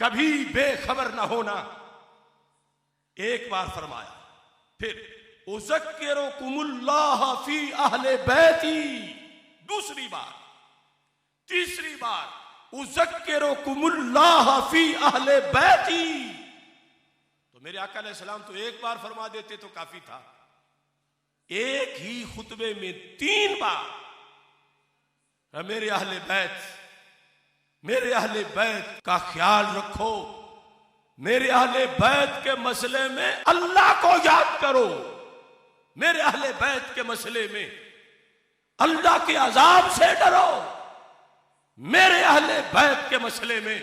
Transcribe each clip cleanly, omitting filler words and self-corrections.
कभी बेखबर न होना, एक बार फरमाया। फिर उज़क्किरुकुमुल्लाह फी अहले बैती, दूसरी बार, तीसरी बार उज़क्किरुकुमुल्लाह फी अहले बैती। तो मेरे आका अलैहिस्सलाम तो एक बार फरमा देते तो काफी था, एक ही खुतबे में 3 बार मेरे अहले बैत, मेरे अहले बैत का ख्याल रखो, मेरे अहले बैत के मसले में अल्लाह को याद करो, मेरे अहले बैत के मसले में अल्लाह के अजाब से डरो, मेरे अहले बैत के मसले में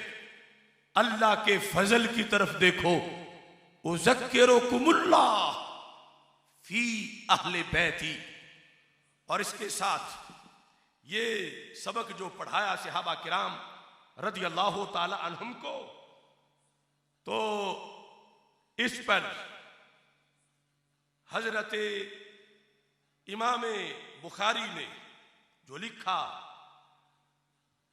अल्लाह के फजल की तरफ देखो। उज़क्किरुकुमुल्लाह फी अहले बैती। और इसके साथ ये सबक जो पढ़ाया सहाबा किराम रज़ी अल्लाह ताला अन्हुम को, तो इस पर हजरत इमाम बुखारी ने जो लिखा,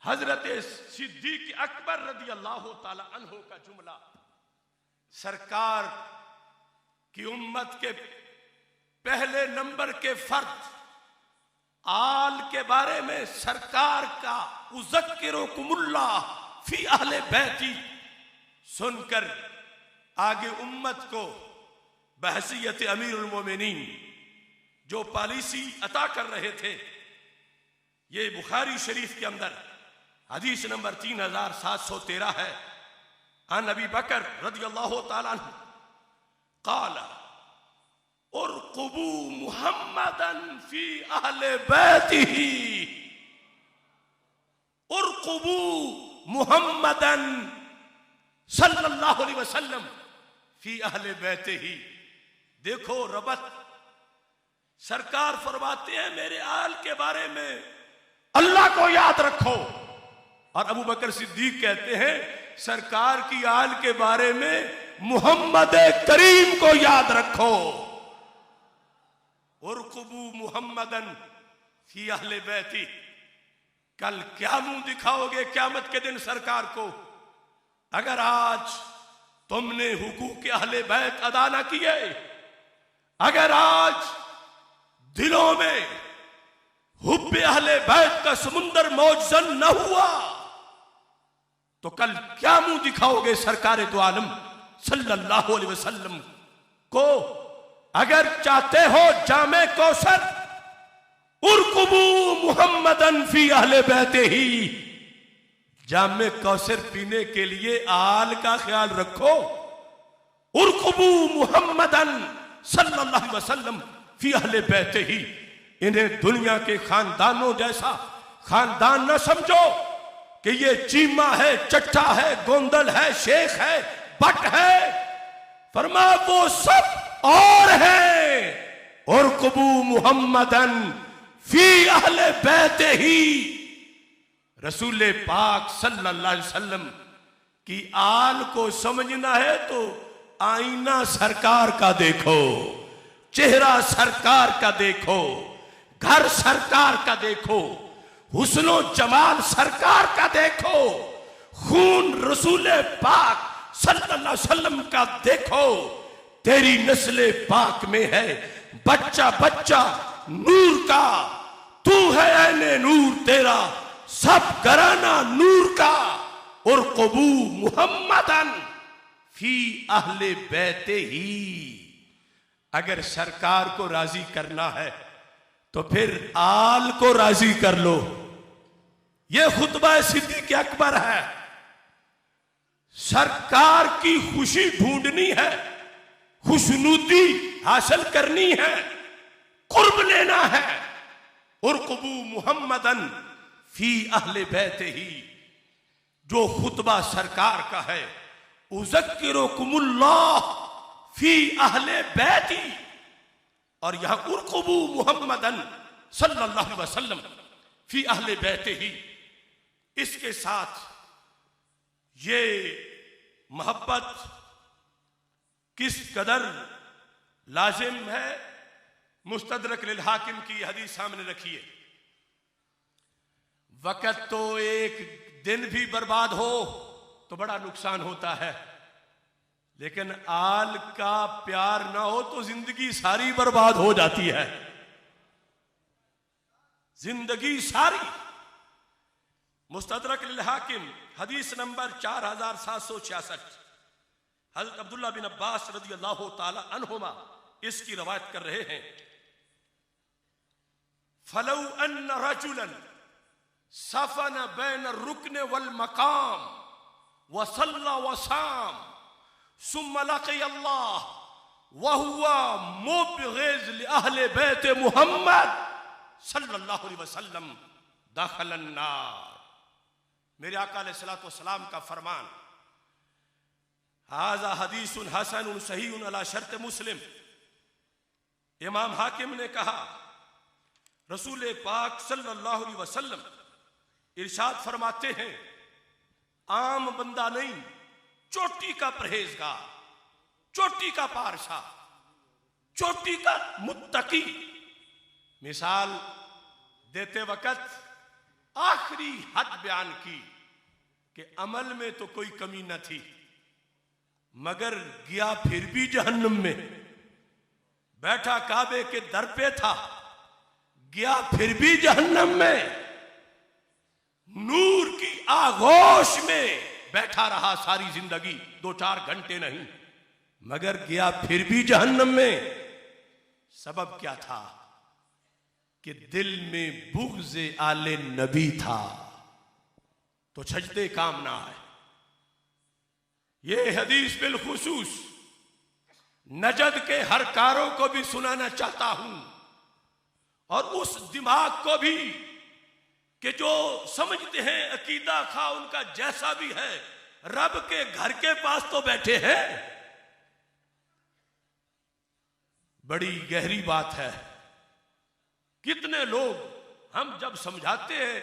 हजरत सिद्दीक अकबर रज़ी अल्लाह ताला अन्हु का जुमला, सरकार की उम्मत के पहले नंबर के फर्द आल के बारे में सरकार का उज़क्किरुकुमुल्लाह फी अहले बैती सुनकर आगे उम्मत को बहसियत अमीरुल मोमिनीन जो पॉलिसी अता कर रहे थे, ये बुखारी शरीफ के अंदर हदीस नंबर 3713 है। अन अबी बकर रज़ियल्लाहु ताला अन्हु क़ाल उरक़ुबू मुहम्मदन फी अहले बैतिही, उरक़ुबू मुहम्मदन सल्लल्लाहु अलैहि वसल्लम फी अहले बैतिही। देखो रबत, सरकार फरमाते हैं मेरे आल के बारे में अल्लाह को याद रखो, और अबू बकर सिद्दीक कहते हैं सरकार की आल के बारे में मुहम्मद करीम को याद रखो। उरक़ुबू मुहम्मदन फी अहले बैती। कल क्या मुंह दिखाओगे क़यामत के दिन सरकार को, अगर आज तुमने हुकूक अहले बैत अदा ना किए, अगर आज दिलों में हुब्बे अहले बैत का समुंदर मौजन न हुआ, तो कल क्या मुंह दिखाओगे सरकार दो आलम सल्लल्लाहु अलैहि वसल्लम को। अगर चाहते हो जामे कौसर, उरक़ुबू मुहम्मदन फी अहले बैतिही, जामे कौसर पीने के लिए आल का ख्याल रखो। उरक़ुबू मुहम्मदन सल्लल्लाहु अलैहि वसल्लम फी अहले बैतिही। इन्हें दुनिया के खानदानों जैसा खानदान न समझो कि ये चीमा है, चट्टा है, गोंदल है, शेख है, बट है। फरमा वो सब और है। उरक़ुबू मुहम्मदन फी अहले बैतिही। रसूल पाक सल्लल्लाहु अलैहि वसल्लम की आल को समझना है तो आईना सरकार का देखो, चेहरा सरकार का देखो, घर सरकार का देखो, हुस्नो जमाल सरकार का देखो, खून रसूल पाक सल्लल्लाहु अलैहि वसल्लम का देखो। तेरी नस्ले पाक में है बच्चा बच्चा नूर का, तू है ऐने नूर, तेरा सब घराना नूर का। उरक़ुबू मुहम्मदन फी अहले बैतिही। अगर सरकार को राजी करना है तो फिर आल को राजी कर लो। यह खुतबा सिद्दीक़ अकबर है। सरकार की खुशी ढूंढनी है, खुशनुदी हासिल करनी है, कुर्ब लेना है। उरक़ुबू मुहम्मदन फी अहले बैतिही, जो खुतबा सरकार का है। उज़क्किरुकुमुल्लाह फी अहले बैती, और यहां उरक़ुबू मुहम्मदन सल्लल्लाहु अलैहि वसल्लम फी अहले बैतिही। इसके साथ ये मोहब्बत किस कदर लाजिम है, मुस्तदरक लिल हाकिम की हदीस सामने रखिए। वक़्त तो एक दिन भी बर्बाद हो तो बड़ा नुकसान होता है, लेकिन आल का प्यार ना हो तो जिंदगी सारी बर्बाद हो जाती है, जिंदगी सारी। मुस्तदरक लिल हाकिम हदीस नंबर 4766, हज़रत अब्दुल्लाह बिन अब्बास रज़ियल्लाहु ताला अन्हुमा इसकी रवायत कर रहे हैं, फलौ अन्न रजुलन सफन बैन रुकन वल मकाम वसल्ला वसाम सुम्मा लक़ी अल्लाह वहुवा मुबग़िज़ लिअहले बैत मुहम्मद सल्लल्लाहु अलैहि वसल्लम दखलन नार। मेरे आका अलैहिस्सलातु वस्सलाम का फरमान, हाज़ा हदीसुन हसनुन सहीहुन अला शर्त मुस्लिम। इमाम हाकिम ने कहा, रसूल पाक सल्लल्लाहु अलैहि वसल्लम इरशाद फरमाते हैं, आम बंदा नहीं, चोटी का परहेजगार, चोटी का पारसा, चोटी का मुत्तकी। मिसाल देते वक्त आखिरी हद बयान की कि अमल में तो कोई कमी न थी, मगर गया फिर भी जहन्नम में। बैठा काबे के दर पे था, गया फिर भी जहन्नम में। नूर की आगोश में बैठा रहा सारी जिंदगी, 2-4 घंटे नहीं, मगर गया फिर भी जहन्नम में। सबब क्या था कि दिल में बुग़्ज़ आले नबी था, तो सजदे काम ना आए। ये हदीस बिलखुसूस नजद के हर कारों को भी सुनाना चाहता हूं, और उस दिमाग को भी कि जो समझते हैं अकीदा खा उनका जैसा भी है, रब के घर के पास तो बैठे हैं। बड़ी गहरी बात है। कितने लोग हम जब समझाते हैं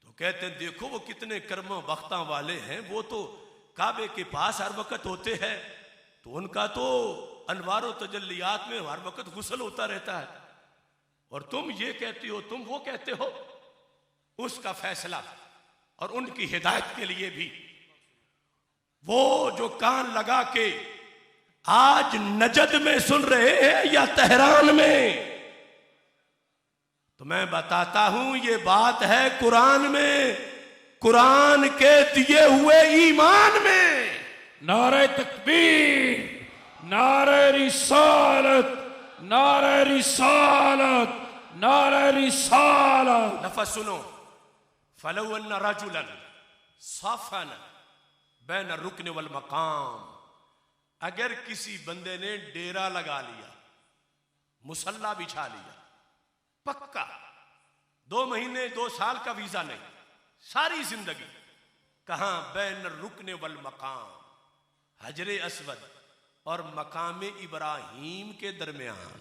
तो कहते हैं देखो वो कितने कर्म बख्ता वाले हैं, वो तो काबे के पास हर वक्त होते हैं, तो उनका तो अनवार तजल्लियात में हर वक्त गुस्ल होता रहता है, और तुम ये कहती हो, तुम वो कहते हो। उसका फैसला और उनकी हिदायत के लिए भी वो जो कान लगा के आज नजद में सुन रहे हैं या तेहरान में, तो मैं बताता हूं ये बात है कुरान में, कुरान के दिए हुए ईमान में। नारे तकबीर, नारे रिसालत, नारे रिसालत, नारे रिसालत। लफ्ज़ सुनो, फलौ अन्न रजुलन सफन बैन रुकन वल मकाम। अगर किसी बंदे ने डेरा लगा लिया, मुसल्ला बिछा लिया, पक्का 2 महीने 2 साल का वीजा नहीं, सारी जिंदगी कहां, बैन रुकन वल मकाम, हजरे अस्वद और मकाम इब्राहिम के दरमियान,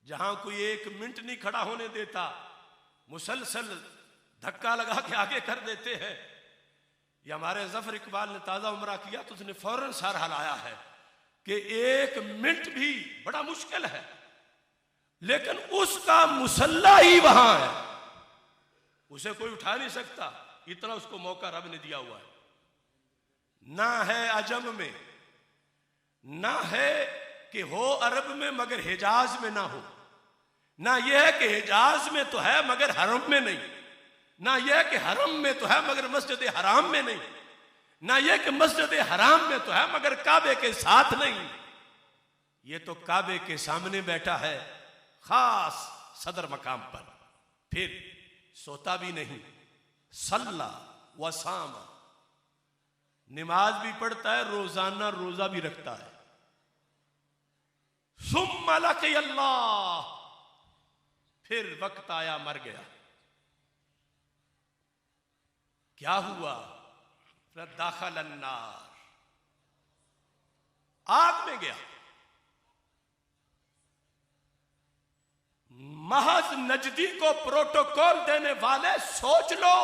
जहां कोई 1 मिनट नहीं खड़ा होने देता, मुसलसल धक्का लगा के आगे कर देते हैं। ये हमारे जफर इकबाल ने ताजा उम्रा किया तो उसने फौरन सर हिलाया है कि 1 मिनट भी बड़ा मुश्किल है, लेकिन उसका मुसल्ला ही वहां है, उसे कोई उठा नहीं सकता, इतना उसको मौका रब ने दिया हुआ है। ना है अजम में, ना है कि हो अरब में मगर हिजाज में ना हो, ना यह है कि हिजाज में तो है मगर हरम में नहीं, ना यह कि हरम में तो है मगर मस्जिद हराम में नहीं, ना यह कि मस्जिद हराम में तो है मगर काबे के साथ नहीं। ये तो काबे के सामने बैठा है, खास सदर मकाम पर, फिर सोता भी नहीं, सल्ला वसामा, नमाज भी पढ़ता है, रोजाना रोजा भी रखता है। सुम्मा लक़ी अल्लाह, फिर वक्त आया मर गया। क्या हुआ? दाखल अन्नार, आग में गया। महज नजदी को प्रोटोकॉल देने वाले सोच लो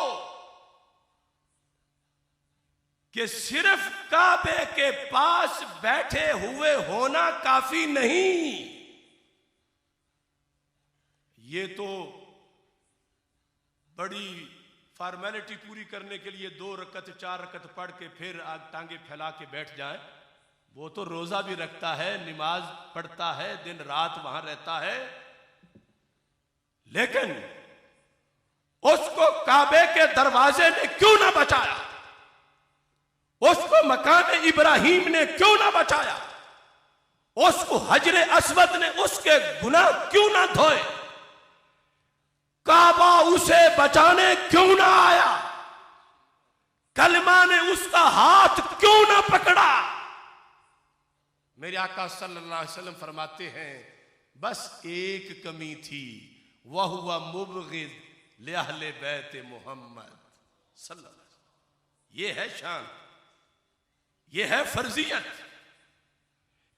कि सिर्फ काबे के पास बैठे हुए होना काफी नहीं, ये तो बड़ी फॉर्मेलिटी पूरी करने के लिए 2 रकत 4 रकत पढ़ के फिर आग टांगे फैला के बैठ जाए, वो तो रोजा भी रखता है, नमाज पढ़ता है, दिन रात वहां रहता है, लेकिन उसको काबे के दरवाजे ने क्यों ना बचाया, उसको मकान इब्राहिम ने क्यों ना बचाया, उसको हजरे अस्वद ने उसके गुनाह क्यों ना धोए, काबा उसे बचाने क्यों ना आया, कलमा ने उसका हाथ क्यों ना पकड़ा। मेरे आका सल्लल्लाहु अलैहि वसल्लम फरमाते हैं बस एक कमी थी, वह हुआ मुबगिद ले अहले बैत मोहम्मद सल्लल्लाहु अलैहि वसल्लम। ये है शान, ये है फर्जियत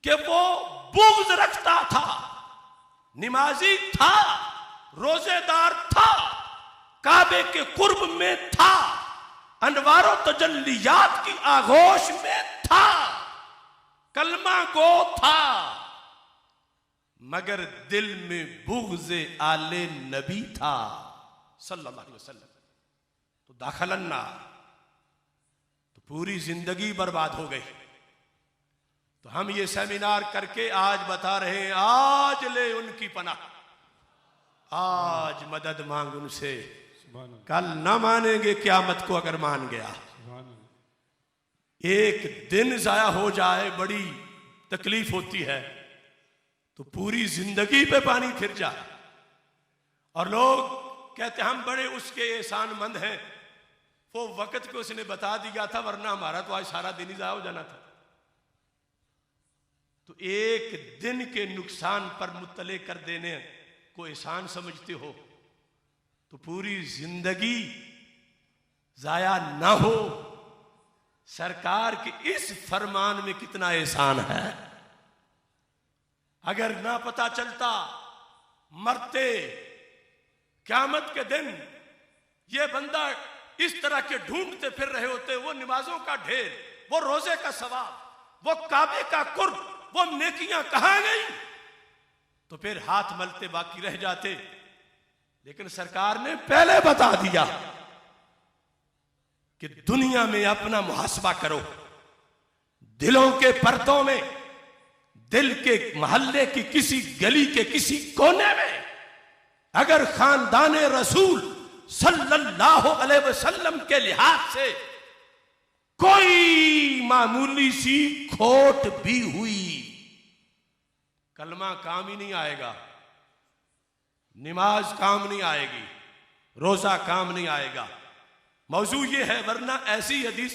कि वो बुग़्ज़ रखता था, नमाजी था, रोजेदार था, काबे के कुर्ब में था, अनवारो तजल्लियात की आगोश में था, कलमा गो था, मगर दिल में बुग़्ज़े आले नबी था सल्लल्लाहु अलैहि वसल्लम। तो दाखलन्ना, तो पूरी जिंदगी बर्बाद हो गई। तो हम ये सेमिनार करके आज बता रहे हैं, आज ले उनकी पनाह, आज मदद मांग उनसे, कल ना मानेंगे क़यामत को अगर मान गया। एक दिन जाया हो जाए बड़ी तकलीफ होती है, तो पूरी जिंदगी पे पानी फिर जाए। और लोग कहते हम बड़े उसके एहसानमंद हैं, वो वक्त को उसने बता दिया था, वरना हमारा तो आज सारा दिन ही जाया हो जाना था। तो एक दिन के नुकसान पर मुत्तले कर देने को एहसान समझते हो, तो पूरी जिंदगी जाया ना हो। सरकार के इस फरमान में कितना एहसान है। अगर ना पता चलता, मरते क़यामत के दिन ये बंदा इस तरह के ढूंढते फिर रहे होते, वो नमाजों का ढेर, वो रोजे का सवाब, वो काबे का कुर्ब, वो नेकियां कहां गई, तो फिर हाथ मलते बाकी रह जाते। लेकिन सरकार ने पहले बता दिया कि दुनिया में अपना मुहासबा करो, दिलों के पर्दों में, दिल के मोहल्ले की किसी गली के किसी कोने में अगर खानदान रसूल सल्लल्लाहु अलैहि वसल्लम के लिहाज से कोई मामूली सी खोट भी हुई, कलमा काम ही नहीं आएगा, नमाज काम नहीं आएगी, रोजा काम नहीं आएगा। मौजू ये है, वरना ऐसी हदीस